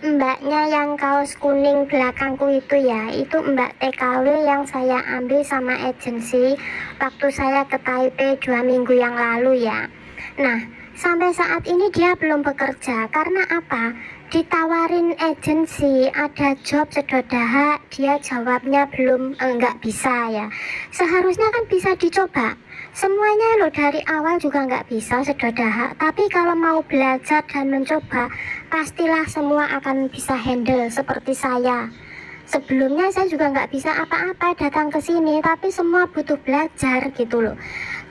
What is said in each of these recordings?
mbaknya yang kaos kuning belakangku itu ya, itu mbak TKW yang saya ambil sama agensi waktu saya ke Taipei 2 minggu yang lalu ya. Nah, sampai saat ini dia belum bekerja. Karena apa? Ditawarin agensi ada job sedodaha, dia jawabnya belum, enggak bisa ya. Seharusnya kan bisa dicoba. Semuanya loh dari awal juga nggak bisa sedodaha. Tapi kalau mau belajar dan mencoba, pastilah semua akan bisa handle seperti saya. Sebelumnya saya juga nggak bisa apa-apa datang ke sini, tapi semua butuh belajar gitu loh.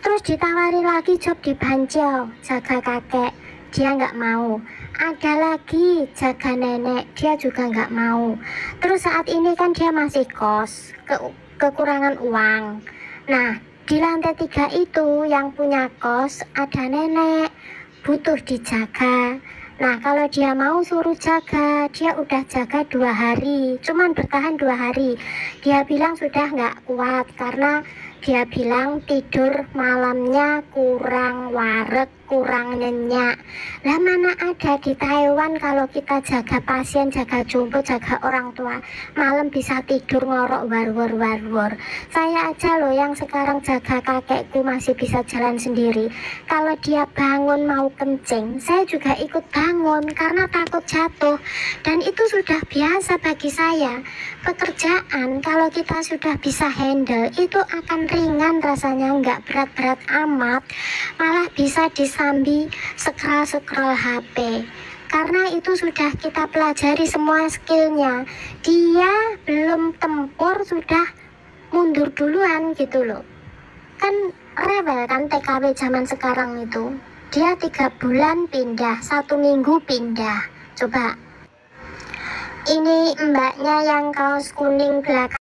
Terus ditawari lagi job di Banjau, jaga kakek, dia nggak mau. Ada lagi jaga nenek, dia juga nggak mau. Terus saat ini kan dia masih kos, kekurangan uang. Nah, di lantai 3 itu yang punya kos ada nenek, butuh dijaga. Nah, kalau dia mau suruh jaga, dia udah jaga 2 hari, cuman bertahan 2 hari. Dia bilang sudah nggak kuat karena dia bilang tidur malamnya kurang wareg, kurang nyenyak. Lah mana ada di Taiwan kalau kita jaga pasien, jaga jompo, jaga orang tua, malam bisa tidur ngorok war. Saya aja loh yang sekarang jaga kakekku masih bisa jalan sendiri. Kalau dia bangun mau kencing, saya juga ikut bangun karena takut jatuh. Dan itu sudah biasa bagi saya. Pekerjaan kalau kita sudah bisa handle itu akan ringan rasanya, nggak berat-berat amat, malah bisa disambi scroll HP. Karena itu sudah kita pelajari semua skillnya. Dia belum tempur sudah mundur duluan gitu loh. Kan rewel kan TKW zaman sekarang itu. Dia 3 bulan pindah, 1 minggu pindah. Coba. Ini mbaknya yang kaos kuning belakang.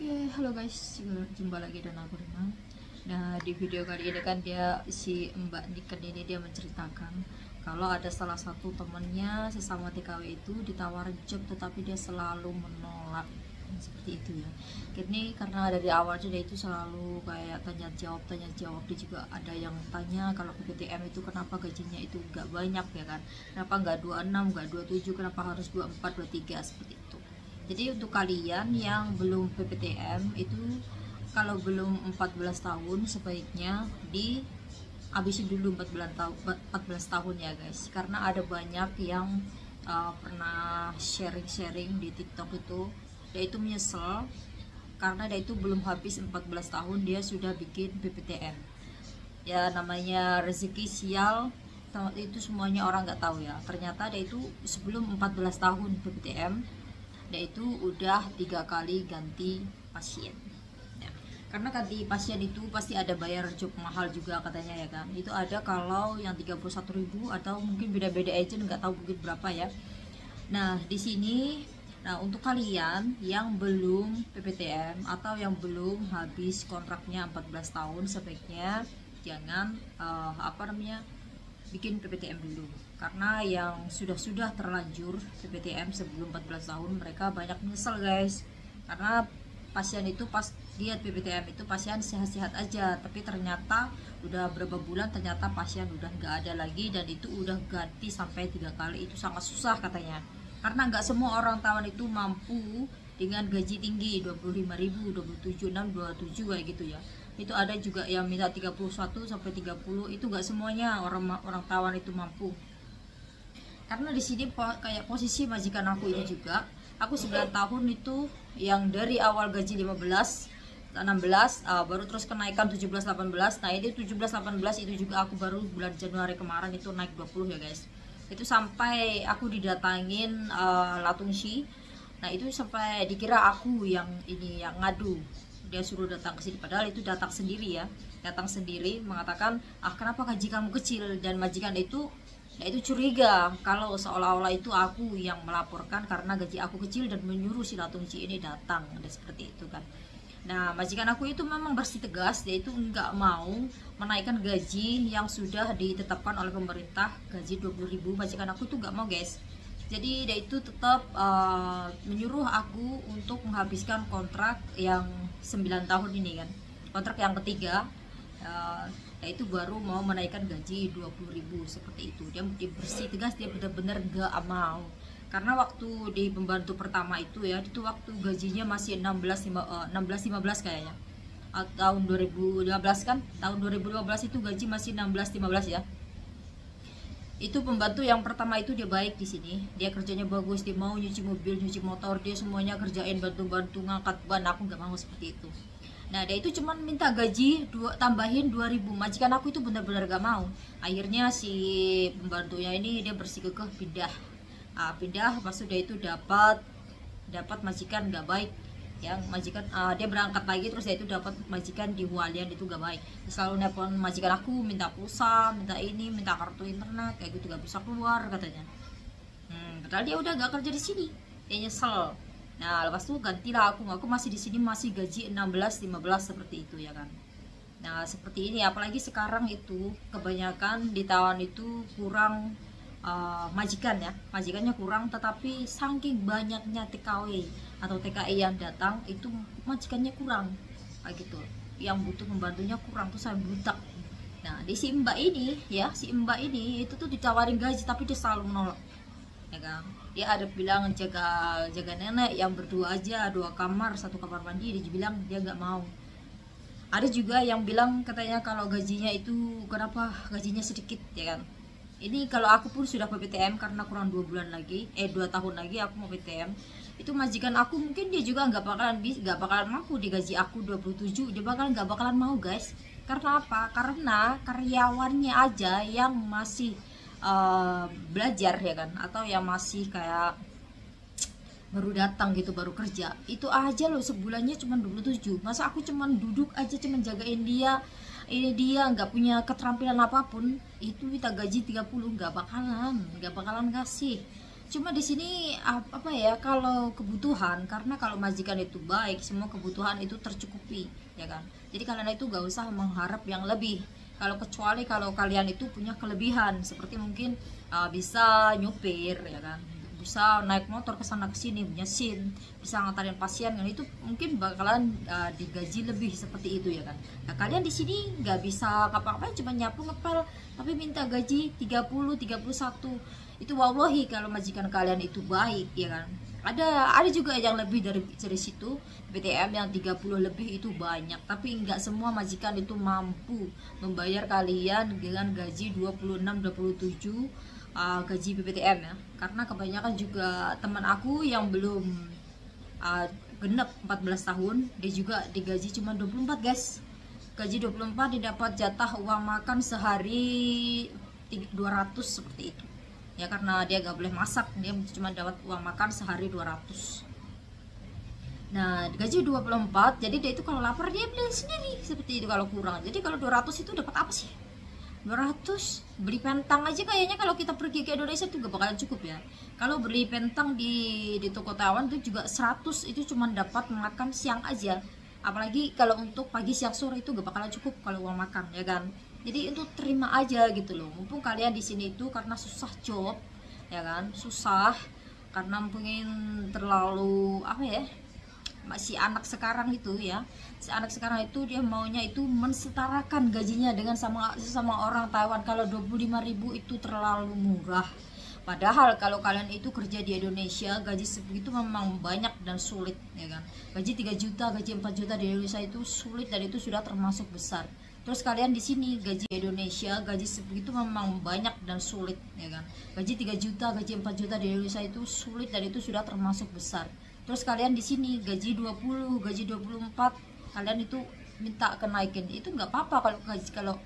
Oke, halo guys, jumpa lagi dengan aku Rina. Nah, di video kali ini kan si Mbak Niken ini dia menceritakan kalau ada salah satu temennya sesama TKW itu ditawarin job tetapi dia selalu menolak. Seperti itu ya. Ini karena dari awalnya dia itu selalu kayak tanya jawab. Dia juga ada yang tanya kalau PPTM itu kenapa gajinya itu nggak banyak ya kan, kenapa nggak 26, nggak 27, kenapa harus 24, 23 seperti itu. Jadi untuk kalian yang belum PPTM itu, kalau belum 14 tahun sebaiknya habisin dulu 14 tahun ya guys, karena ada banyak yang pernah sharing di TikTok itu, dia itu menyesal karena dia itu belum habis 14 tahun dia sudah bikin PPTM. Ya namanya rezeki sial itu semuanya orang nggak tahu ya. Ternyata dia itu sebelum 14 tahun PPTM dia itu udah 3 kali ganti pasien ya. Karena ganti pasien itu pasti ada bayar job mahal juga katanya ya kan. Itu ada kalau yang 31.000 atau mungkin beda-beda agent, nggak tahu mungkin berapa ya. Nah di sini, untuk kalian yang belum PPTM atau yang belum habis kontraknya 14 tahun sebaiknya jangan bikin PPTM dulu. Karena yang sudah terlanjur PPTM sebelum 14 tahun mereka banyak menyesal guys. Karena pasien itu pas lihat PPTM itu pasien sehat-sehat aja, tapi ternyata udah berapa bulan ternyata pasien udah nggak ada lagi, dan itu udah ganti sampai 3 kali. Itu sangat susah katanya. Karena nggak semua orang Taiwan itu mampu dengan gaji tinggi 25.000, 27, 6, 27 kayak gitu ya. Itu ada juga yang minta 31 sampai 30, itu nggak semuanya orang Taiwan itu mampu. Karena di sini kayak posisi majikan aku ini juga, aku 9 tahun itu yang dari awal gaji 15, 16, baru terus kenaikan 17, 18. Nah ini 17, 18 itu juga aku baru bulan Januari kemarin itu naik 20 ya guys. Itu sampai aku didatangin Latungsi. Nah itu sampai dikira aku yang ngadu, dia suruh datang ke sini, padahal itu datang sendiri ya, datang sendiri mengatakan kenapa gaji kamu kecil, dan majikan itu curiga kalau seolah-olah itu aku yang melaporkan karena gaji aku kecil dan menyuruh si Latungsi ini datang, dan seperti itu kan. Nah majikan aku itu memang bersikeras, dia itu nggak mau menaikkan gaji yang sudah ditetapkan oleh pemerintah, gaji 20.000. Majikan aku tuh nggak mau guys. Jadi dia itu tetap menyuruh aku untuk menghabiskan kontrak yang 9 tahun ini kan, kontrak yang ketiga, yaitu baru mau menaikkan gaji 20.000 seperti itu. Dia bersih tegas, dia benar-benar nggak mau. Karena waktu di pembantu pertama itu ya, itu waktu gajinya masih 16-15 kayaknya. Tahun 2015 kan, tahun 2015 itu gaji masih 16-15 ya. Itu pembantu yang pertama itu dia baik di sini, dia kerjanya bagus, dia mau nyuci mobil, nyuci motor, dia semuanya kerjain, bantu-bantu ngangkat ban. Aku nggak mau seperti itu. Nah dia itu cuman minta gaji tambahin 2000. Majikan aku itu benar-benar gak mau. Akhirnya si pembantunya ini dia bersikukuh pindah. Pindah pas sudah itu dapat majikan gak baik. Yang majikan dia berangkat lagi, terus dia itu dapat majikan di Hualian itu gak baik. Dia selalu nelpon majikan aku, minta pulsa, minta ini, minta kartu internet, kayak gitu, gak bisa keluar katanya. Padahal dia udah gak kerja di sini, dia nyesel. Nah lepas itu gantilah aku masih di sini, masih gaji 16-15 seperti itu ya kan. Nah seperti ini, apalagi sekarang itu kebanyakan di tahun itu kurang majikan ya, majikannya kurang, tetapi saking banyaknya TKW atau TKI yang datang itu majikannya kurang kayak gitu, yang butuh pembantunya kurang, tuh saya butak. Nah di si mbak ini ya, si mbak ini itu tuh ditawarin gaji tapi dia selalu menolak ya kan. Dia ada bilang jaga nenek yang berdua aja, 2 kamar, 1 kamar mandi, dia bilang dia nggak mau. Ada juga yang bilang katanya kalau gajinya itu kenapa gajinya sedikit ya kan. Ini kalau aku pun sudah PPTM karena kurang 2 bulan lagi, 2 tahun lagi aku mau PTM. Itu majikan aku mungkin dia juga nggak bakalan mampu digaji aku 27, dia nggak bakalan mau guys. Karena apa? Karena karyawannya aja yang masih belajar ya kan, atau yang masih kayak baru datang gitu, baru kerja, itu aja loh sebulannya cuma 27. Masa aku cuman duduk aja, cuman jagain dia, ini dia nggak punya keterampilan apapun, itu kita gaji 30, nggak bakalan kasih. Cuma di sini apa ya, kalau kebutuhan, karena kalau majikan itu baik, semua kebutuhan itu tercukupi ya kan. Jadi kalian itu nggak usah mengharap yang lebih. Kecuali kalau kalian itu punya kelebihan, seperti mungkin bisa nyupir ya kan, bisa naik motor ke sana ke sini, punya SIM, bisa ngantarin pasien kan, itu mungkin bakalan digaji lebih seperti itu ya kan. Nah kalian di sini nggak bisa ngapa-ngapain, cuma nyapu ngepel, tapi minta gaji 30, 31. Itu wallahi kalau majikan kalian itu baik ya kan. Ada juga yang lebih dari situ, PTM yang 30 lebih itu banyak, tapi nggak semua majikan itu mampu membayar kalian dengan gaji 26-27 gaji PPTM ya. Karena kebanyakan juga teman aku yang belum genep 14 tahun, dia juga digaji cuma 24 guys. Gaji 24 didapat jatah uang makan sehari 200 seperti itu ya, karena dia gak boleh masak, dia cuma dapat uang makan sehari 200. Nah gaji 24, jadi dia itu kalau lapar dia beli sendiri seperti itu kalau kurang. Jadi kalau 200 itu dapat apa sih? 200 beli pentang aja kayaknya kalau kita pergi ke Indonesia itu gak bakalan cukup ya. Kalau beli pentang di toko Taiwan itu juga 100, itu cuma dapat makan siang aja. Apalagi kalau untuk pagi siang sore itu gak bakalan cukup kalau uang makan ya kan. Jadi itu terima aja gitu loh. Mumpung kalian di sini itu karena susah job ya kan, susah karena mungkin terlalu apa ya, masih anak sekarang itu ya, si anak sekarang itu dia maunya itu mensetarakan gajinya dengan sama orang Taiwan. Kalau 25.000 itu terlalu murah. Padahal kalau kalian itu kerja di Indonesia, gaji segitu memang banyak dan sulit ya kan. Gaji 3 juta, gaji 4 juta di Indonesia itu sulit dan itu sudah termasuk besar. Terus kalian di sini gaji Indonesia, gaji segitu memang banyak dan sulit ya kan. Gaji 3 juta, gaji 4 juta di Indonesia itu sulit dan itu sudah termasuk besar. Terus kalian di sini gaji 20, gaji 24, kalian itu minta kenaikin, itu nggak apa-apa kalau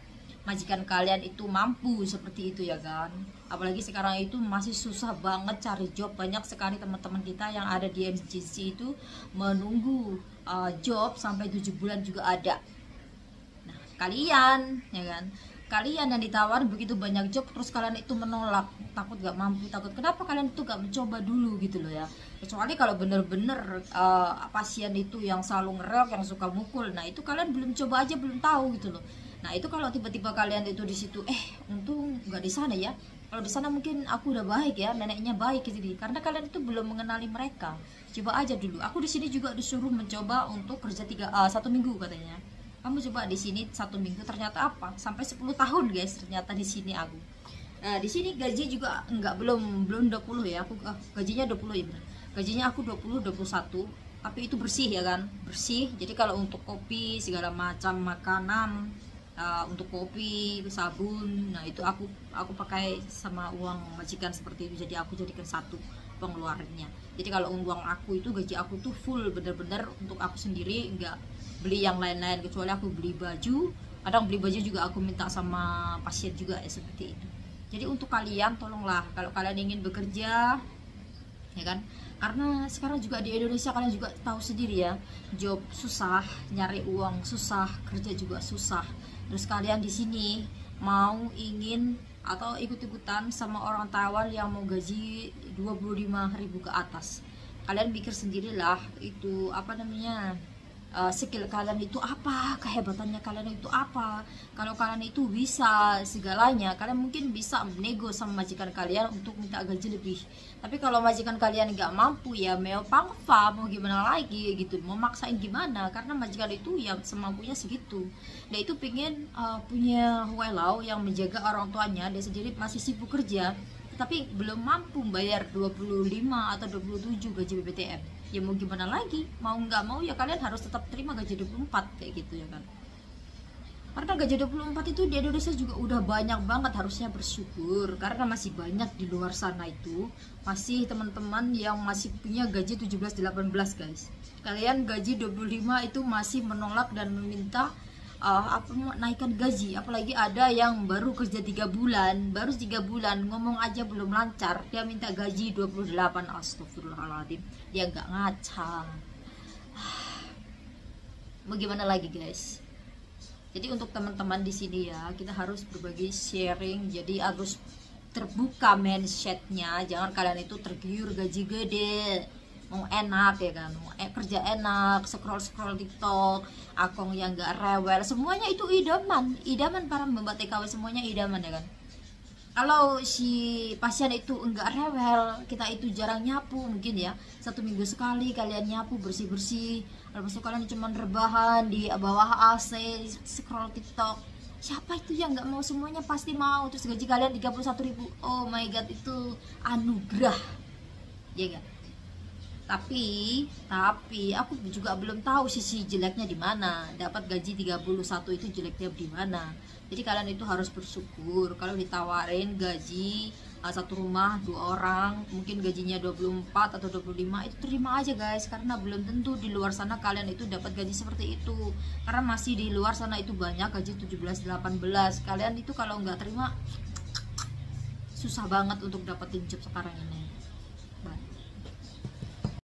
majikan kalian itu mampu seperti itu ya kan. Apalagi sekarang itu masih susah banget cari job, banyak sekali teman-teman kita yang ada di MGC itu menunggu job sampai 7 bulan juga ada. Nah kalian ya kan, kalian yang ditawar begitu banyak job terus kalian itu menolak, takut gak mampu, takut kenapa kalian itu gak mencoba dulu gitu loh ya. Kecuali kalau bener-bener pasien itu yang selalu ngerok, yang suka mukul, nah itu kalian belum coba aja, belum tahu gitu loh. Nah itu kalau tiba-tiba kalian itu di situ, untung nggak di sana ya. Kalau di sana mungkin aku udah baik ya, neneknya baik gitu, karena kalian itu belum mengenali mereka. Coba aja dulu. Aku di sini juga disuruh mencoba untuk kerja 1 minggu katanya. Kamu coba di sini 1 minggu, ternyata apa? Sampai 10 tahun guys, ternyata di sini aku. Di sini gaji juga enggak, belum 20 ya, aku gajinya 20 ya benar. Gajinya aku 20 21, tapi itu bersih ya kan, bersih. Jadi kalau untuk kopi segala macam makanan, untuk kopi, sabun, nah itu aku pakai sama uang majikan seperti itu. Jadi aku jadikan satu pengeluarannya. Jadi kalau uang aku itu, gaji aku tuh full bener-bener untuk aku sendiri, enggak beli yang lain-lain, kecuali aku beli baju. Kadang beli baju juga aku minta sama pasien juga ya, seperti itu. Jadi untuk kalian tolonglah, kalau kalian ingin bekerja ya kan, karena sekarang juga di Indonesia kalian juga tahu sendiri ya, job susah, nyari uang susah, kerja juga susah. Terus kalian di sini mau ingin atau ikut-ikutan sama orang Taiwan yang mau gaji 25.000 ke atas, kalian pikir sendirilah itu apa namanya, skill kalian itu apa, kehebatannya kalian itu apa. Kalau kalian itu bisa segalanya, kalian mungkin bisa nego sama majikan kalian untuk minta gaji lebih. Tapi kalau majikan kalian nggak mampu, ya mau pangfa, mau gimana lagi gitu, mau maksain gimana, karena majikan itu yang semampunya segitu. Dia itu pingin punya welau yang menjaga orang tuanya, dia sendiri masih sibuk kerja tapi belum mampu bayar 25 atau 27 gaji BPTM. Ya mau gimana lagi, mau nggak mau ya kalian harus tetap terima gaji 24 kayak gitu ya kan. Karena gaji 24 itu di Indonesia juga udah banyak banget, harusnya bersyukur. Karena masih banyak di luar sana itu masih teman-teman yang masih punya gaji 17-18 guys. Kalian gaji 25 itu masih menolak dan meminta naikkan gaji. Apalagi ada yang baru kerja 3 bulan, baru 3 bulan ngomong aja belum lancar, dia minta gaji 28. Astagfirullahaladzim, dia nggak ngaca. Mau gimana lagi guys. Jadi untuk teman-teman di sini ya, kita harus berbagi sharing. Jadi harus terbuka mindsetnya. Jangan kalian itu tergiur gaji gede, mau enak ya kan, mau kerja enak, scroll TikTok, akong yang gak rewel, semuanya itu idaman para mbak TKW, semuanya idaman ya kan. Kalau si pasien itu enggak rewel, kita itu jarang nyapu, mungkin ya 1 minggu sekali kalian nyapu bersih-bersih, lalu kalian cuma rebahan di bawah AC scroll TikTok. Siapa itu yang nggak mau? Semuanya pasti mau. Terus gaji kalian 31.000, oh my god, itu anugerah ya kan. Tapi aku juga belum tahu sisi jeleknya di mana. Dapat gaji 31 itu jeleknya di mana. Jadi kalian itu harus bersyukur kalau ditawarin gaji satu rumah 2 orang, mungkin gajinya 24 atau 25, itu terima aja guys, karena belum tentu di luar sana kalian itu dapat gaji seperti itu. Karena masih di luar sana itu banyak gaji 17-18. Kalian itu kalau nggak terima susah banget untuk dapetin job sekarang ini.